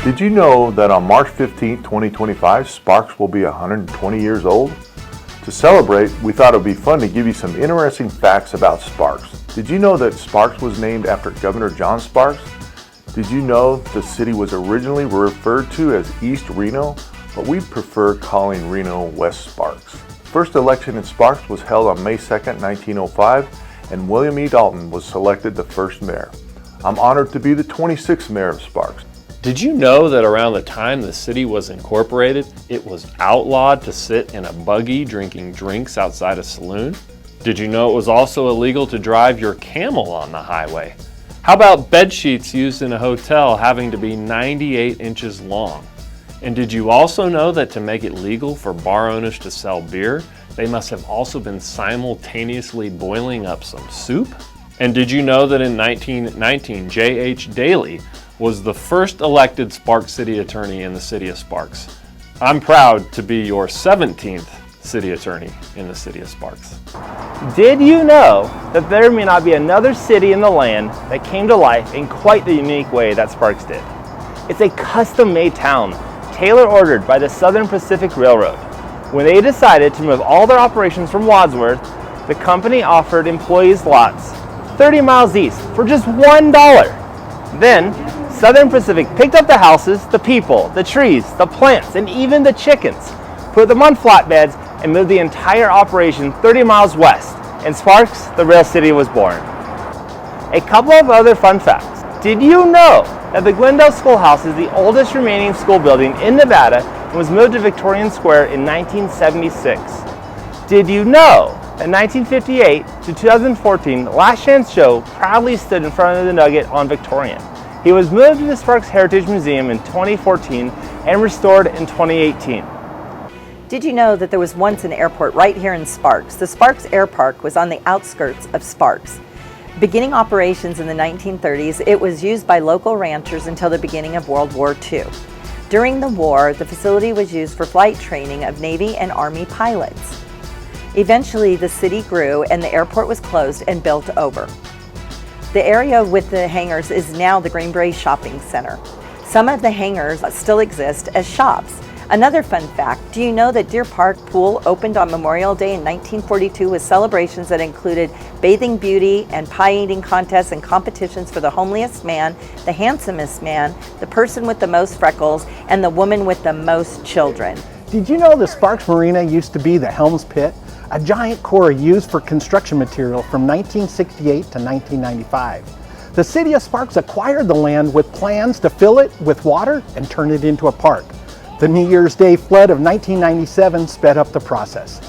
Did you know that on March 15, 2025, Sparks will be 120 years old? To celebrate, we thought it would be fun to give you some interesting facts about Sparks. Did you know that Sparks was named after Governor John Sparks? Did you know the city was originally referred to as East Reno, but we prefer calling Reno West Sparks? First election in Sparks was held on May 2nd, 1905, and William E. Dalton was selected the first mayor. I'm honored to be the 26th mayor of Sparks. Did you know that around the time the city was incorporated, it was outlawed to sit in a buggy drinking drinks outside a saloon? Did you know it was also illegal to drive your camel on the highway? How about bed sheets used in a hotel having to be 98 inches long? And did you also know that to make it legal for bar owners to sell beer, they must have also been simultaneously boiling up some soup? And did you know that in 1919, J.H. Daley was the first elected Sparks City Attorney in the city of Sparks? I'm proud to be your 17th city attorney in the city of Sparks. Did you know that there may not be another city in the land that came to life in quite the unique way that Sparks did? It's a custom-made town, tailor-ordered by the Southern Pacific Railroad. When they decided to move all their operations from Wadsworth, the company offered employees lots 30 miles east for just $1. Then, Southern Pacific picked up the houses, the people, the trees, the plants, and even the chickens, put them on flatbeds, and moved the entire operation 30 miles west, and Sparks, the Rail City, was born. A couple of other fun facts. Did you know that the Glendale Schoolhouse is the oldest remaining school building in Nevada and was moved to Victorian Square in 1976? Did you know that 1958 to 2014, Last Chance Joe proudly stood in front of the Nugget on Victorian? He was moved to the Sparks Heritage Museum in 2014 and restored in 2018. Did you know that there was once an airport right here in Sparks? The Sparks Air Park was on the outskirts of Sparks. Beginning operations in the 1930s, it was used by local ranchers until the beginning of World War II. During the war, the facility was used for flight training of Navy and Army pilots. Eventually, the city grew and the airport was closed and built over. The area with the hangars is now the Greenbrae Shopping Center. Some of the hangars still exist as shops. Another fun fact, do you know that Deer Park Pool opened on Memorial Day in 1942 with celebrations that included bathing beauty and pie eating contests and competitions for the homeliest man, the handsomest man, the person with the most freckles, and the woman with the most children? Did you know the Sparks Marina used to be the Helms Pit, a giant quarry used for construction material from 1968 to 1995? The city of Sparks acquired the land with plans to fill it with water and turn it into a park. The New Year's Day flood of 1997 sped up the process.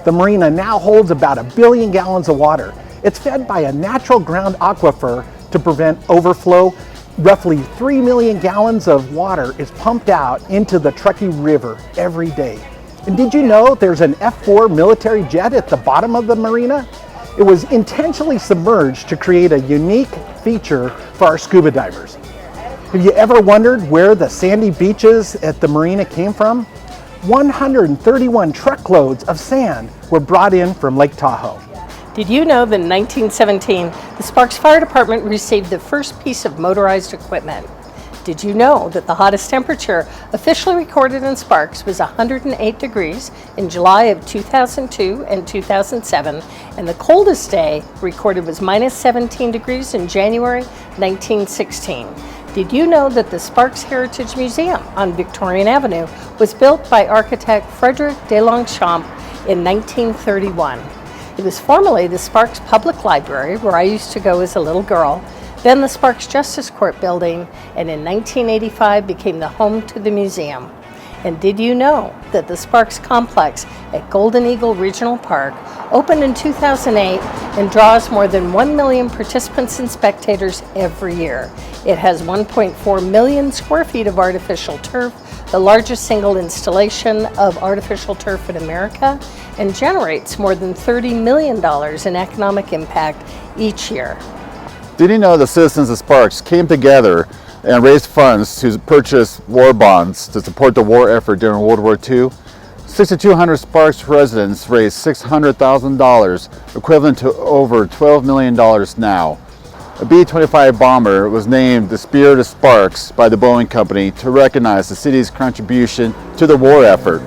The marina now holds about 1 billion gallons of water. It's fed by a natural ground aquifer to prevent overflow. Roughly 3 million gallons of water is pumped out into the Truckee River every day. And did you know there's an F-4 military jet at the bottom of the marina? It was intentionally submerged to create a unique feature for our scuba divers. Have you ever wondered where the sandy beaches at the marina came from? 131 truckloads of sand were brought in from Lake Tahoe. Did you know that in 1917, the Sparks Fire Department received the first piece of motorized equipment? Did you know that the hottest temperature officially recorded in Sparks was 108 degrees in July of 2002 and 2007, and the coldest day recorded was minus 17 degrees in January 1916? Did you know that the Sparks Heritage Museum on Victorian Avenue was built by architect Frederick de Longchamp in 1931? It was formerly the Sparks Public Library, where I used to go as a little girl, then the Sparks Justice Court building, and in 1985 became the home to the museum. And did you know that the Sparks Complex at Golden Eagle Regional Park opened in 2008 and draws more than 1 million participants and spectators every year? It has 1.4 million square feet of artificial turf, the largest single installation of artificial turf in America, and generates more than $30 million in economic impact each year. Did you know the citizens of Sparks came together and raised funds to purchase war bonds to support the war effort during World War II? 6,200 Sparks residents raised $600,000, equivalent to over $12 million now. A B-25 bomber was named the Spirit of Sparks by the Boeing Company to recognize the city's contribution to the war effort.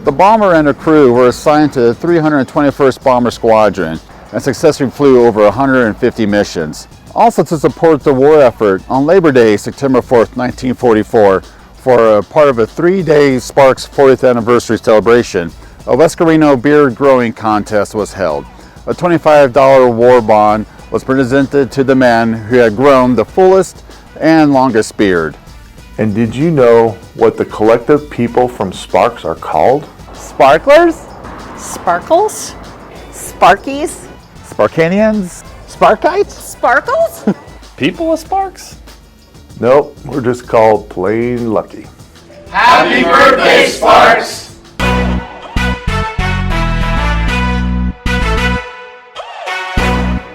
The bomber and her crew were assigned to the 321st Bomber Squadron and successfully flew over 150 missions. Also to support the war effort, on Labor Day, September 4th, 1944, for a part of a 3-day Sparks 40th anniversary celebration, a Wescarino beard growing contest was held. A $25 war bond was presented to the man who had grown the fullest and longest beard. And did you know what the collective people from Sparks are called? Sparklers? Sparkles? Sparkies? Sparkanians? Sparkites? Sparkles? People of Sparks? Nope, we're just called plain lucky. Happy birthday, Sparks!